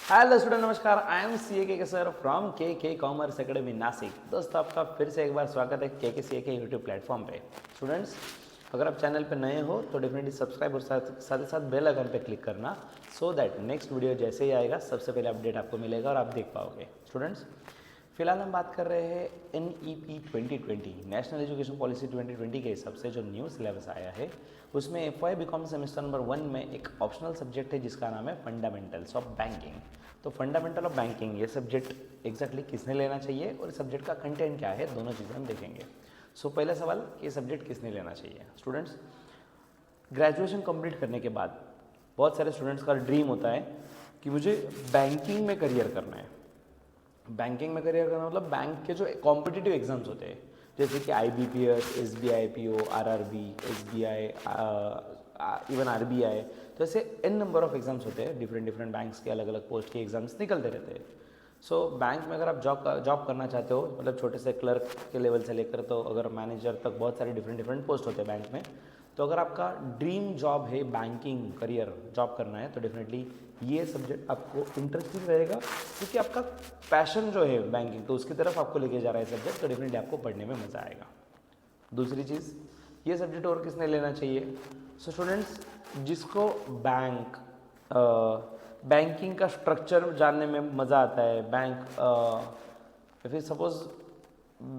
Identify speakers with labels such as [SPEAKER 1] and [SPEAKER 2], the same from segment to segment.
[SPEAKER 1] Hello student, नमस्कार। I M C ए के sir from के कॉमर्स एकेडमी नासिक। दोस्तों, आपका फिर से एक बार स्वागत है के सी ए के यूट्यूब प्लेटफॉर्म पे। स्टूडेंट्स, अगर आप चैनल पे नए हो तो डेफिनेटली सब्सक्राइब और साथ ही साथ बेल आइकन पे क्लिक करना, सो दैट नेक्स्ट वीडियो जैसे ही आएगा सबसे पहले अपडेट आपको मिलेगा और आप देख पाओगे। स्टूडेंट्स, फिलहाल हम बात कर रहे हैं NEP 2020 नेशनल एजुकेशन पॉलिसी 2020 के हिसाब से जो न्यू सिलेबस आया है उसमें FY BCom सेमेस्टर नंबर 1 में एक ऑप्शनल सब्जेक्ट है जिसका नाम है फंडामेंटल्स ऑफ बैंकिंग। तो फंडामेंटल ऑफ बैंकिंग ये सब्जेक्ट एग्जैक्टली किसने लेना चाहिए और इस सब्जेक्ट का कंटेंट क्या है, दोनों चीज़ें हम देखेंगे। सो पहला सवाल, ये सब्जेक्ट किसने लेना चाहिए। स्टूडेंट्स, ग्रेजुएशन कंप्लीट करने के बाद बहुत सारे स्टूडेंट्स का ड्रीम होता है कि मुझे बैंकिंग में करियर करना है। बैंकिंग में करियर करना मतलब बैंक के जो कॉम्पिटिटिव एग्जाम्स होते हैं जैसे कि IBPS, SBI PO, RRB, SBI, even RBI, तो ऐसे n नंबर ऑफ एग्जाम्स होते हैं। डिफरेंट बैंक्स के अलग अलग पोस्ट के एग्जाम्स निकलते रहते हैं। सो बैंक में अगर आप जॉब करना चाहते हो, मतलब छोटे से क्लर्क के लेवल से लेकर तो अगर मैनेजर तक बहुत सारे डिफरेंट पोस्ट होते हैं बैंक में, तो अगर आपका ड्रीम जॉब है बैंकिंग करियर जॉब करना है तो डेफिनेटली ये सब्जेक्ट आपको इंटरेस्टिंग रहेगा, क्योंकि आपका पैशन जो है बैंकिंग तो उसकी तरफ आपको लेके जा रहा है सब्जेक्ट, तो डेफिनेटली आपको पढ़ने में मज़ा आएगा। दूसरी चीज़, ये सब्जेक्ट और किसने लेना चाहिए। सो स्टूडेंट्स, जिसको बैंकिंग का स्ट्रक्चर जानने में मज़ा आता है, फिर सपोज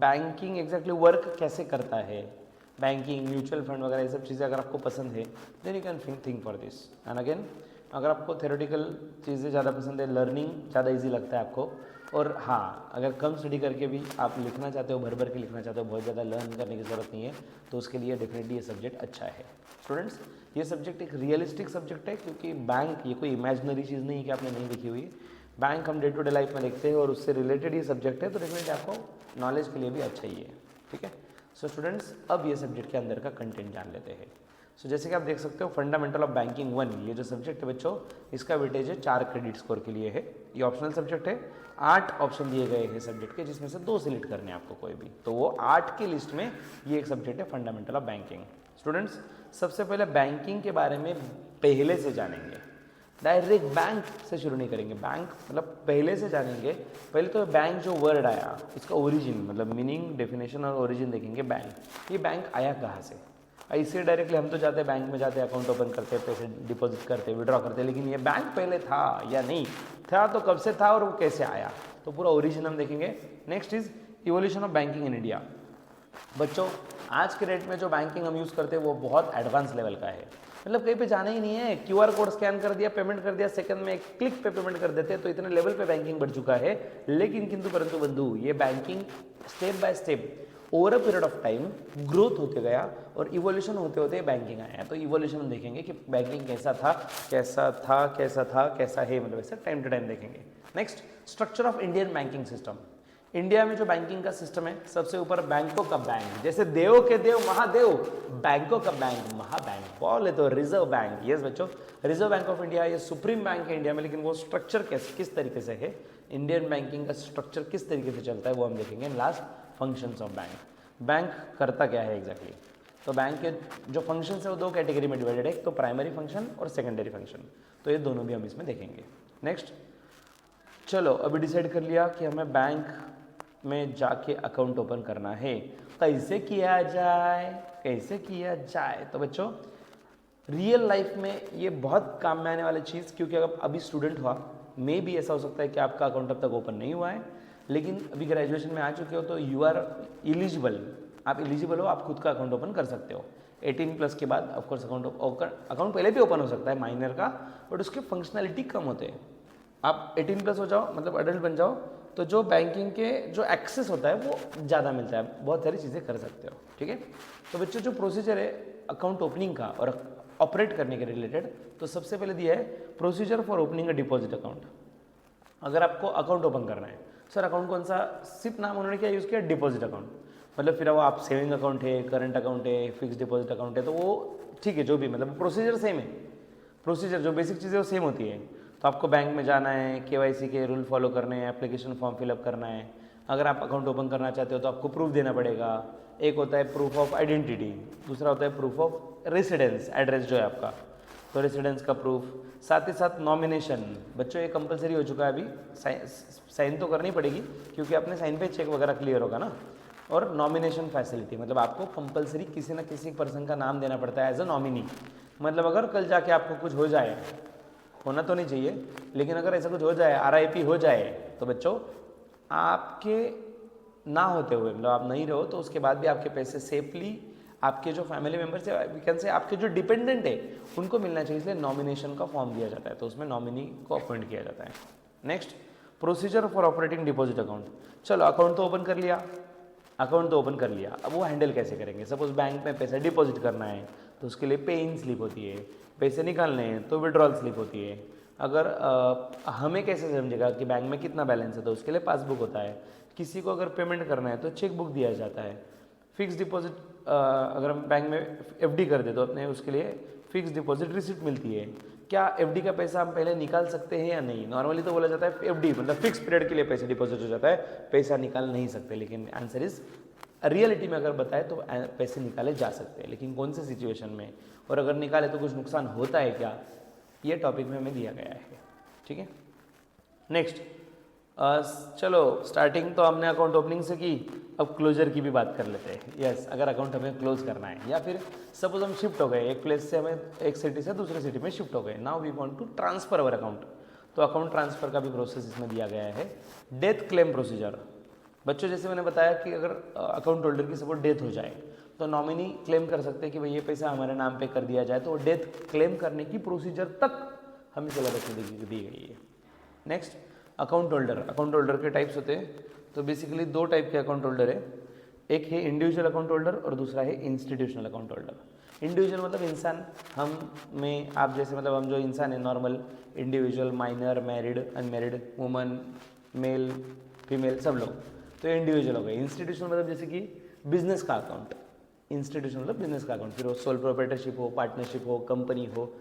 [SPEAKER 1] बैंकिंग एग्जैक्टली वर्क कैसे करता है, बैंकिंग, म्यूचुअल फंड वगैरह ये सब चीज़ें अगर आपको पसंद है then you can think for this. And again, अगर आपको थ्योरेटिकल चीज़ें ज़्यादा पसंद है, लर्निंग ज़्यादा इजी लगता है आपको, और हाँ, अगर कम स्टडी करके भी आप लिखना चाहते हो, भर के लिखना चाहते हो, बहुत ज़्यादा लर्न करने की ज़रूरत नहीं है, तो उसके लिए डेफिनेटली ये सब्जेक्ट अच्छा है। स्टूडेंट्स, ये सब्जेक्ट एक रियलिस्टिक सब्जेक्ट है, क्योंकि बैंक ये कोई इमेजिनरी चीज़ नहीं है कि आपने नहीं लिखी हुई है। बैंक हम डे टू डे लाइफ में देखते हैं और उससे रिलेटेड ये सब्जेक्ट है, तो डेफिनेटली आपको नॉलेज के लिए भी अच्छा ही है। ठीक है। सो स्टूडेंट्स, अब ये सब्जेक्ट के अंदर का कंटेंट जान लेते हैं। सो जैसे कि आप देख सकते हो, फंडामेंटल ऑफ बैंकिंग 1 ये जो सब्जेक्ट है बच्चों, इसका वेटेज है 4 क्रेडिट स्कोर के लिए है। ये ऑप्शनल सब्जेक्ट है। 8 ऑप्शन दिए गए हैं सब्जेक्ट के, जिसमें से 2 सिलेक्ट करने हैं आपको कोई भी, तो वो 8 की लिस्ट में ये एक सब्जेक्ट है फंडामेंटल ऑफ बैंकिंग। स्टूडेंट्स, सबसे पहले बैंकिंग के बारे में पहले से जानेंगे, डायरेक्ट बैंक से शुरू नहीं करेंगे। बैंक मतलब पहले से जानेंगे। पहले तो बैंक जो वर्ड आया इसका ओरिजिन, मतलब मीनिंग, डेफिनेशन और ओरिजिन देखेंगे। बैंक, ये बैंक आया कहाँ से। इससे डायरेक्टली हम तो जाते हैं बैंक में, जाते हैं अकाउंट ओपन करते हैं, पैसे डिपॉजिट करते हैं, विड्रॉ करते हैं, लेकिन ये बैंक पहले था या नहीं था, तो कब से था और वो कैसे आया, तो पूरा ओरिजिन हम देखेंगे। Next is evolution of banking in India. बच्चों, आज के डेट में जो बैंकिंग हम यूज़ करते हैं वो बहुत एडवांस लेवल का है, मतलब कहीं पे जाना ही नहीं है, QR कोड स्कैन कर दिया, पेमेंट कर दिया, सेकंड में एक क्लिक पे पेमेंट कर देते हैं, तो इतने लेवल पे बैंकिंग बढ़ चुका है। लेकिन किंतु परंतु बंधु, ये banking step by step over a period of time growth होते गया और इवोल्यूशन होते होते बैंकिंग आया। तो इवोल्यूशन हम देखेंगे कि बैंकिंग कैसा था, कैसा है, मतलब ऐसा टाइम टू टाइम देखेंगे। Next, structure of Indian banking system. India में जो बैंकिंग का सिस्टम है, सबसे ऊपर बैंकों का बैंक, जैसे देवों के देव महादेव, बैंकों का बैंक महाबैंक बोले तो रिजर्व बैंक। यस बच्चों, रिजर्व बैंक ऑफ इंडिया ये सुप्रीम बैंक है इंडिया में, लेकिन वो स्ट्रक्चर किस तरीके से है, इंडियन बैंकिंग का स्ट्रक्चर किस तरीके से चलता है, वो हम देखेंगे। Last, functions of bank. Bank करता क्या है एग्जैक्टली। तो बैंक के जो फंक्शंस है वो 2 कैटेगरी में डिवाइडेड है, एक तो प्राइमरी फंक्शन और सेकेंडरी फंक्शन, तो ये दोनों भी हम इसमें देखेंगे। नेक्स्ट, चलो अभी डिसाइड कर लिया कि हमें बैंक में जाके अकाउंट ओपन करना है, कैसे किया जाए। तो बच्चों, रियल लाइफ में ये बहुत काम में आने वाली चीज़, क्योंकि अगर अभी स्टूडेंट हुआ, मे भी ऐसा हो सकता है कि आपका अकाउंट अब तक ओपन नहीं हुआ है, लेकिन अभी ग्रेजुएशन में आ चुके हो तो यू आर एलिजिबल, आप एलिजिबल हो, आप खुद का अकाउंट ओपन कर सकते हो। 18+ के बाद ऑफकोर्स अकाउंट पहले भी ओपन हो सकता है माइनर का, बट उसके फंक्शनैलिटी कम होते हैं। आप 18+ हो जाओ, मतलब अडल्ट बन जाओ, तो जो बैंकिंग के जो एक्सेस होता है वो ज़्यादा मिलता है, बहुत सारी चीज़ें कर सकते हो। ठीक है। तो बच्चों, जो प्रोसीजर है अकाउंट ओपनिंग का और ऑपरेट करने के रिलेटेड, तो सबसे पहले दिया है procedure for opening a deposit account. अगर आपको अकाउंट ओपन करना है, सर अकाउंट कौन सा, सिर्फ नाम उन्होंने क्या यूज़ किया, डिपॉजिट अकाउंट, मतलब फिर वो आप सेविंग अकाउंट है, करंट अकाउंट है, फिक्स डिपॉजिट अकाउंट है, तो वो ठीक है, जो भी, मतलब प्रोसीजर सेम है। प्रोसीजर जो बेसिक चीज़ें वो सेम होती है। तो आपको बैंक में जाना है, KYC के रूल फॉलो करने हैं, एप्लीकेशन फॉर्म फिलअप करना है। अगर आप अकाउंट ओपन करना चाहते हो तो आपको प्रूफ देना पड़ेगा। एक होता है प्रूफ ऑफ आइडेंटिटी, दूसरा होता है प्रूफ ऑफ रेसिडेंस, एड्रेस जो है आपका, तो रेसिडेंस का प्रूफ, साथ ही साथ नॉमिनेशन। बच्चों ये कंपलसरी हो चुका है अभी, साइन तो करनी पड़ेगी क्योंकि अपने साइन पे चेक वगैरह क्लियर होगा ना। और नॉमिनेशन फैसिलिटी मतलब आपको कंपलसरी किसी ना किसी पर्सन का नाम देना पड़ता है एज अ नॉमिनी। मतलब अगर कल जाके आपको कुछ हो जाए, होना तो नहीं चाहिए लेकिन अगर ऐसा कुछ हो जाए, RIP हो जाए, तो बच्चों आपके ना होते हुए मतलब आप नहीं रहो तो उसके बाद भी आपके पैसे सेफली आपके जो फैमिली मेम्बर्स है, वी कैन से आपके जो डिपेंडेंट है उनको मिलना चाहिए, इसलिए नॉमिनेशन का फॉर्म दिया जाता है, तो उसमें नॉमिनी को अपॉइंट किया जाता है। Next, procedure for operating deposit account. चलो अकाउंट तो ओपन कर लिया, अकाउंट तो ओपन कर लिया, अब वो हैंडल कैसे करेंगे। सपोज बैंक में पैसा डिपॉजिट करना है तो उसके लिए पे इन स्लिप होती है, पैसे निकालने हैं तो विड्रॉल स्लिप होती है। अगर हमें कैसे समझेगा कि बैंक में कितना बैलेंस है, तो उसके लिए पासबुक होता है। किसी को अगर पेमेंट करना है तो चेक बुक दिया जाता है। फिक्स डिपॉजिट अगर हम बैंक में FD कर दे तो अपने उसके लिए फिक्स डिपॉजिट रिसिप्ट मिलती है। क्या FD का पैसा हम पहले निकाल सकते हैं या नहीं? नॉर्मली तो बोला जाता है FD मतलब फिक्स पीरियड के लिए पैसे डिपॉजिट हो जाता है, पैसा निकाल नहीं सकते, लेकिन आंसर इज रियलिटी में अगर बताए तो पैसे निकाले जा सकते हैं, लेकिन कौन से सिचुएशन में, और अगर निकाले तो कुछ नुकसान होता है क्या, ये टॉपिक में हमें दिया गया है। ठीक है, नेक्स्ट चलो स्टार्टिंग तो हमने अकाउंट ओपनिंग से की, अब क्लोजर की भी बात कर लेते हैं। यस, अगर अकाउंट हमें क्लोज करना है या फिर सपोज हम शिफ्ट हो गए एक प्लेस से, हमें एक सिटी से दूसरे सिटी में शिफ्ट हो गए, now we want to transfer our account, तो अकाउंट ट्रांसफर का भी प्रोसेस इसमें दिया गया है। Death claim procedure. बच्चों जैसे मैंने बताया कि अगर अकाउंट होल्डर की सपोज डेथ हो जाए तो नॉमिनी क्लेम कर सकते हैं कि भाई ये पैसा हमारे नाम पे कर दिया जाए, तो डेथ क्लेम करने की प्रोसीजर तक हमें सिलेबस में दी गई है। Next, account holder. Account holder के टाइप्स होते हैं, तो बेसिकली दो टाइप के अकाउंट होल्डर है, एक है इंडिविजुअल अकाउंट होल्डर और दूसरा है इंस्टीट्यूशनल अकाउंट होल्डर। इंडिविजुअल मतलब इंसान, हम में आप जैसे, मतलब हम जो इंसान है normal individual, minor, married, unmarried, woman, male, female, सब लोग, तो ये इंडिविजुअल हो गए। इंस्टीट्यूशनल मतलब जैसे कि बिजनेस का अकाउंट, इंस्टीट्यूशनल मतलब बिजनेस का अकाउंट, फिर वो सोल प्रोप्राइटरशिप हो, पार्टनरशिप हो, कंपनी हो,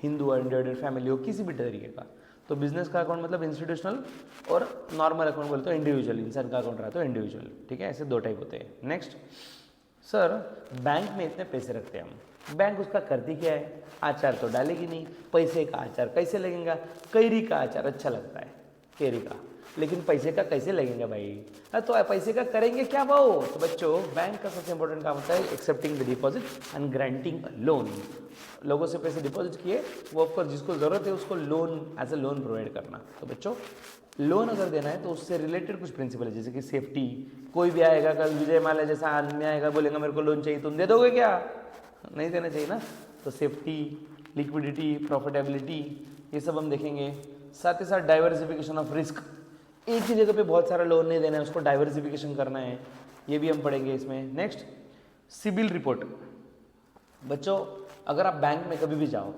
[SPEAKER 1] हिंदू अनडिवाइडेड फैमिली हो, किसी भी तरीके का, तो बिजनेस का अकाउंट मतलब इंस्टीट्यूशनल, और नॉर्मल अकाउंट बोलते हो इंडिविजुअल, इंसान का अकाउंट रहा तो इंडिविजुअल। ठीक है, ऐसे दो टाइप होते हैं। नेक्स्ट, सर बैंक में इतने पैसे रखते हैं हम, बैंक उसका करती क्या है? आचार तो डालेगी नहीं, पैसे का आचार कैसे लगेगा? कैरी का आचार अच्छा लगता है, कैरी का, लेकिन पैसे का कैसे लगेगा भाई? तो पैसे का करेंगे क्या भाव? तो बच्चों बैंक का सबसे इंपॉर्टेंट काम होता है accepting the deposit and granting loan. लोगों से पैसे डिपॉजिट किए, वो ऑफकोर्स जिसको ज़रूरत है उसको loan as a loan provide करना। तो बच्चों लोन अगर देना है तो उससे रिलेटेड कुछ प्रिंसिपल है, जैसे कि सेफ्टी। कोई भी आएगा कल, विजय माल्या जैसा आदमी आएगा, बोलेगा मेरे को लोन चाहिए, तुम दे दोगे क्या? नहीं देना चाहिए ना। तो सेफ्टी, लिक्विडिटी, प्रॉफिटेबिलिटी, ये सब हम देखेंगे। साथ ही साथ डाइवर्सिफिकेशन ऑफ रिस्क, एक ही जगह पे बहुत सारा लोन नहीं देना है, उसको डाइवर्सिफिकेशन करना है, ये भी हम पढ़ेंगे इसमें। Next, CIBIL report. बच्चों अगर आप बैंक में कभी भी जाओ,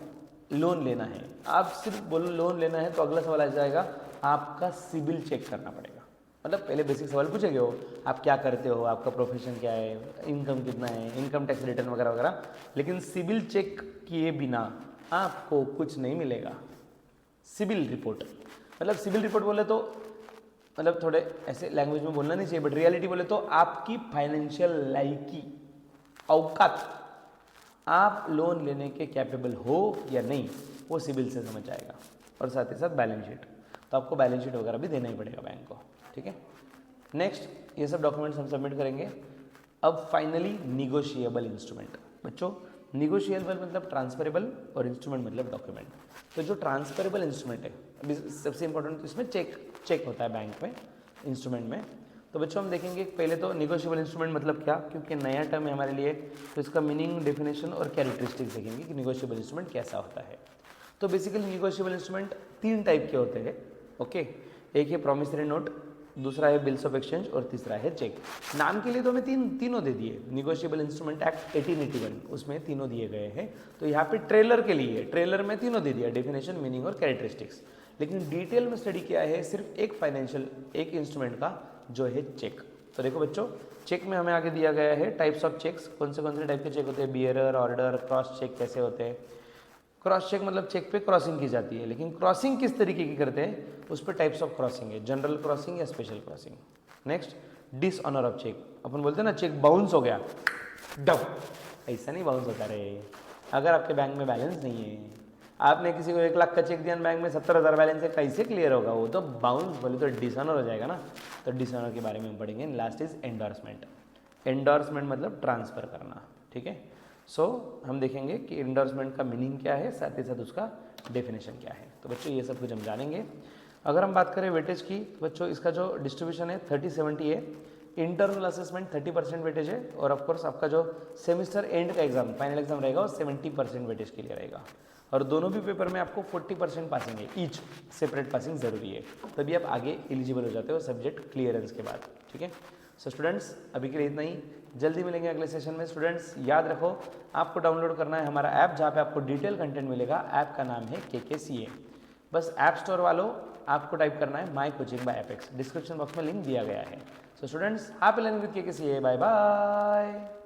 [SPEAKER 1] लोन लेना है, आप सिर्फ बोलो लोन लेना है, तो अगला सवाल आ जाएगा आपका सिबिल चेक करना पड़ेगा। मतलब पहले बेसिक सवाल पूछेंगे हो, आप क्या करते हो, आपका प्रोफेशन क्या है, इनकम कितना है, इनकम टैक्स रिटर्न वगैरह वगैरह, लेकिन सिबिल चेक किए बिना आपको कुछ नहीं मिलेगा। सिबिल रिपोर्ट मतलब, सिबिल रिपोर्ट बोले तो मतलब थोड़े ऐसे लैंग्वेज में बोलना नहीं चाहिए, बट रियलिटी बोले तो आपकी फाइनेंशियल लायकी, औकात, आप लोन लेने के कैपेबल हो या नहीं, वो सिबिल से समझ आएगा। और साथ ही साथ बैलेंस शीट, तो आपको बैलेंस शीट वगैरह भी देना ही पड़ेगा बैंक को। ठीक है, नेक्स्ट, ये सब डॉक्यूमेंट्स हम सबमिट करेंगे। अब फाइनली निगोशिएबल इंस्ट्रूमेंट। बच्चों निगोशिएबल मतलब ट्रांसफरेबल और इंस्ट्रूमेंट मतलब डॉक्यूमेंट। तो जो ट्रांसफरेबल इंस्ट्रूमेंट है, अभी सबसे इंपॉर्टेंट इसमें चेक होता है बैंक में, इंस्ट्रूमेंट में। तो बच्चों हम देखेंगे पहले तो निगोशिएबल इंस्ट्रूमेंट मतलब क्या, क्योंकि नया टर्म है हमारे लिए, तो इसका मीनिंग, डेफिनेशन और कैरेक्टरिस्टिक्स देखेंगे कि निगोशिएबल इंस्ट्रूमेंट कैसा होता है। तो बेसिकली निगोशिएबल इंस्ट्रूमेंट तीन टाइप के होते हैं। ओके, एक है प्रॉमिसरी नोट, दूसरा है बिल्स ऑफ एक्सचेंज और तीसरा है चेक। नाम के लिए तो हमें तीनों दे दिए, निगोशिएबल इंस्ट्रूमेंट एक्ट 1881 उसमें तीनों दिए गए हैं। तो यहाँ पे ट्रेलर के लिए, ट्रेलर में तीनों दे दिया, डेफिनेशन, मीनिंग और कैरेक्टरिस्टिक्स। लेकिन डिटेल में स्टडी किया है सिर्फ एक फाइनेंशियल, एक इंस्ट्रूमेंट का, जो है चेक। तो देखो बच्चों, चेक में हमें आगे दिया गया है टाइप्स ऑफ चेक्स, कौन से टाइप के चेक होते हैं, बियरर, ऑर्डर, क्रॉस चेक कैसे होते हैं। क्रॉस चेक मतलब चेक पे क्रॉसिंग की जाती है, लेकिन क्रॉसिंग किस तरीके की करते हैं, उस पर टाइप्स ऑफ क्रॉसिंग है, जनरल क्रॉसिंग या special crossing. Next, dishonour of cheque. अपन बोलते हैं ना चेक बाउंस हो गया, डब, ऐसा नहीं बाउंस होता रहे। अगर आपके बैंक में बैलेंस नहीं है, आपने किसी को 1 लाख का चेक दिया बैंक में 70,000 बैलेंस है, कैसे क्लियर होगा? वो तो बाउंस बोले तो डिसऑनर हो जाएगा ना। तो डिसऑनर के बारे में हम पढ़ेंगे। Last is endorsement. एंडोर्समेंट मतलब ट्रांसफ़र करना, ठीक है। सो हम देखेंगे कि एंडोर्समेंट का मीनिंग क्या है, साथ ही साथ उसका डेफिनेशन क्या है। तो बच्चों ये सब कुछ हम जानेंगे। अगर हम बात करें वेटेज की, तो बच्चों इसका जो डिस्ट्रीब्यूशन है 30-70 है। इंटरनल असेसमेंट 30% वेटेज है, और ऑफकोर्स आपका जो सेमिस्टर एंड का एग्जाम, फाइनल एग्जाम रहेगा, वो 70% वेटेज के लिए रहेगा। और दोनों भी पेपर में आपको 40% पासिंग है, ईच सेपरेट पासिंग ज़रूरी है, तभी आप आगे एलिजिबल हो जाते हो सब्जेक्ट क्लियरेंस के बाद, ठीक है। सो स्टूडेंट्स अभी के लिए इतना ही, जल्दी मिलेंगे अगले सेशन में। स्टूडेंट्स याद रखो, आपको डाउनलोड करना है हमारा ऐप, जहाँ पे आपको डिटेल कंटेंट मिलेगा। ऐप का नाम है KKCA। बस ऐप स्टोर वालों आपको टाइप करना है my coaching by Apex, description box में लिंक दिया गया है। So students happy learning with KKCA, bye bye.